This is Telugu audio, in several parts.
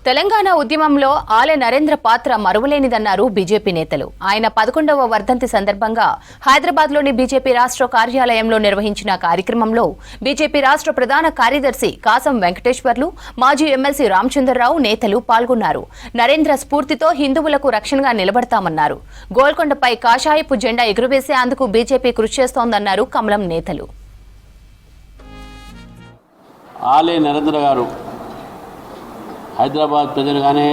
తెలంగాణ ఉద్యమంలో ఆలె నరేంద్ర పాత్ర మరువలేనిదన్నారు బీజేపీ నేతలు. ఆయన 11వ వర్ధంతి సందర్భంగా హైదరాబాద్లోని బీజేపీ రాష్ట్ర కార్యాలయంలో నిర్వహించిన కార్యక్రమంలో బీజేపీ రాష్ట్ర ప్రధాన కార్యదర్శి కాసం వెంకటేశ్వర్లు, మాజీ ఎమ్మెల్సీ రామచంద్రరావు నేతలు పాల్గొన్నారు. నరేంద్ర స్ఫూర్తితో హిందువులకు రక్షణగా నిలబడతామన్నారు. గోల్కొండపై కాషాయపు జెండా ఎగురవేసేందుకు బీజేపీ కృషి చేస్తోందన్నారు కమలం నేతలు. ఆలే నరేంద్ర గారు హైదరాబాద్ ప్రజలుగానే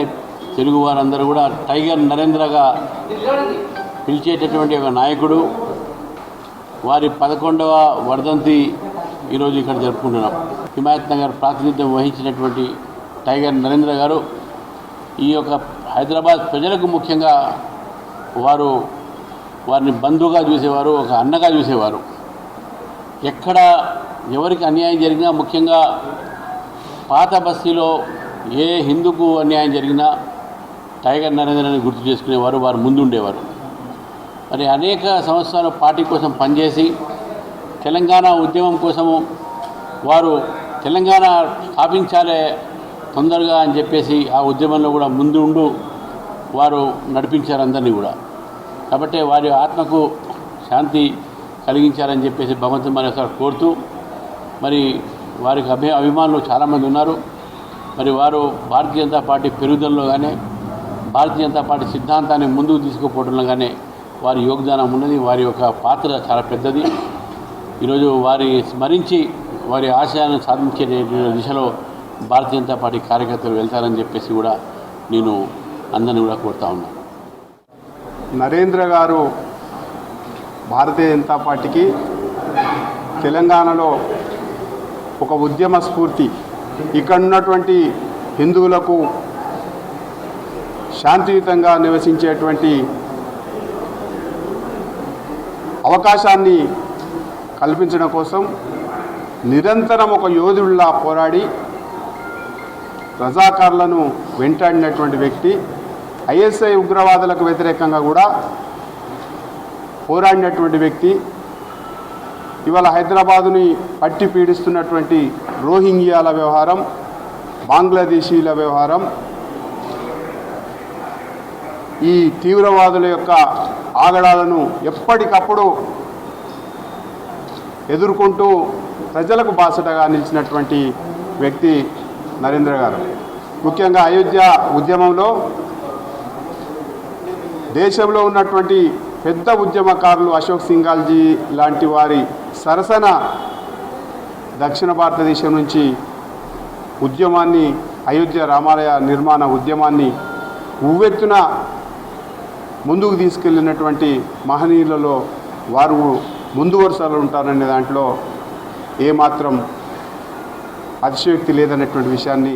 తెలుగు వారందరూ కూడా టైగర్ నరేంద్రగా పిలిచేటటువంటి ఒక నాయకుడు. వారి 11వ వర్ధంతి ఈరోజు ఇక్కడ జరుపుకుంటున్నాం. హిమాయత్ నగర్ ప్రాతినిధ్యం వహించినటువంటి టైగర్ నరేంద్ర గారు ఈ యొక్క హైదరాబాద్ ప్రజలకు ముఖ్యంగా వారిని బంధువుగా చూసేవారు, ఒక అన్నగా చూసేవారు. ఎక్కడ ఎవరికి అన్యాయం జరిగినా, ముఖ్యంగా పాత బస్తీలో ఏ హిందూకు అన్యాయం జరిగినా టైగర్ నరేంద్రని గుర్తు చేసుకునేవారు, వారు ముందుండేవారు. మరి అనేక సంవత్సరాలు పార్టీ కోసం పనిచేసి తెలంగాణ ఉద్యమం కోసము వారు తెలంగాణ స్థాపించాలే తొందరగా అని చెప్పేసి ఆ ఉద్యమంలో కూడా ముందు వారు నడిపించారు అందరినీ కూడా. కాబట్టి వారి ఆత్మకు శాంతి కలిగించాలని చెప్పేసి భగవంతుని మరోసారి కోరుతూ, మరి వారికి అభిమానులు చాలామంది ఉన్నారు. మరి వారు భారతీయ జనతా పార్టీ పెరుగుదలలో కానీ, భారతీయ జనతా పార్టీ సిద్ధాంతాన్ని ముందుకు తీసుకుపోవడంలో కానీ వారి యోగదానం ఉన్నది. వారి యొక్క పాత్ర చాలా పెద్దది. ఈరోజు వారి స్మరించి వారి ఆశయాలను సాధించే దిశలో భారతీయ జనతా పార్టీ కార్యకర్తలు వెళ్తారని చెప్పేసి కూడా నేను అందరినీ కూడా కోరుతా ఉన్నాను. నరేంద్ర గారు భారతీయ జనతా పార్టీకి తెలంగాణలో ఒక ఉద్యమ స్ఫూర్తి. ఇక్కడ ఉన్నటువంటి హిందువులకు శాంతియుతంగా నివసించేటువంటి అవకాశాన్ని కల్పించడం కోసం నిరంతరం ఒక యోధుడిలా పోరాడి రజాకార్లను వెంటాడినటువంటి వ్యక్తి. ఐఎస్ఐ ఉగ్రవాదులకు వ్యతిరేకంగా కూడా పోరాడినటువంటి వ్యక్తి. ఇవాళ హైదరాబాదుని పట్టి పీడిస్తున్నటువంటి రోహింగ్యాల వ్యవహారం, బంగ్లాదేశీల వ్యవహారం, ఈ తీవ్రవాదుల యొక్క ఆగడాలను ఎప్పటికప్పుడు ఎదుర్కొంటూ ప్రజలకు బాసటగా నిలిచినటువంటి వ్యక్తి నరేంద్ర గారు. ముఖ్యంగా అయోధ్య ఉద్యమంలో దేశంలో ఉన్నటువంటి పెద్ద ఉద్యమకారులు అశోక్ సింఘాల్జీ లాంటి వారి సరసన దక్షిణ భారతదేశం నుంచి ఉద్యమాన్ని, అయోధ్య రామాలయ నిర్మాణ ఉద్యమాన్ని ఉవ్వెత్తున ముందుకు తీసుకెళ్ళినటువంటి మహనీయులలో వారు ముందు వరుసలో ఉంటారనే దాంట్లో ఏమాత్రం అతిశయోక్తి లేదనేటువంటి విషయాన్ని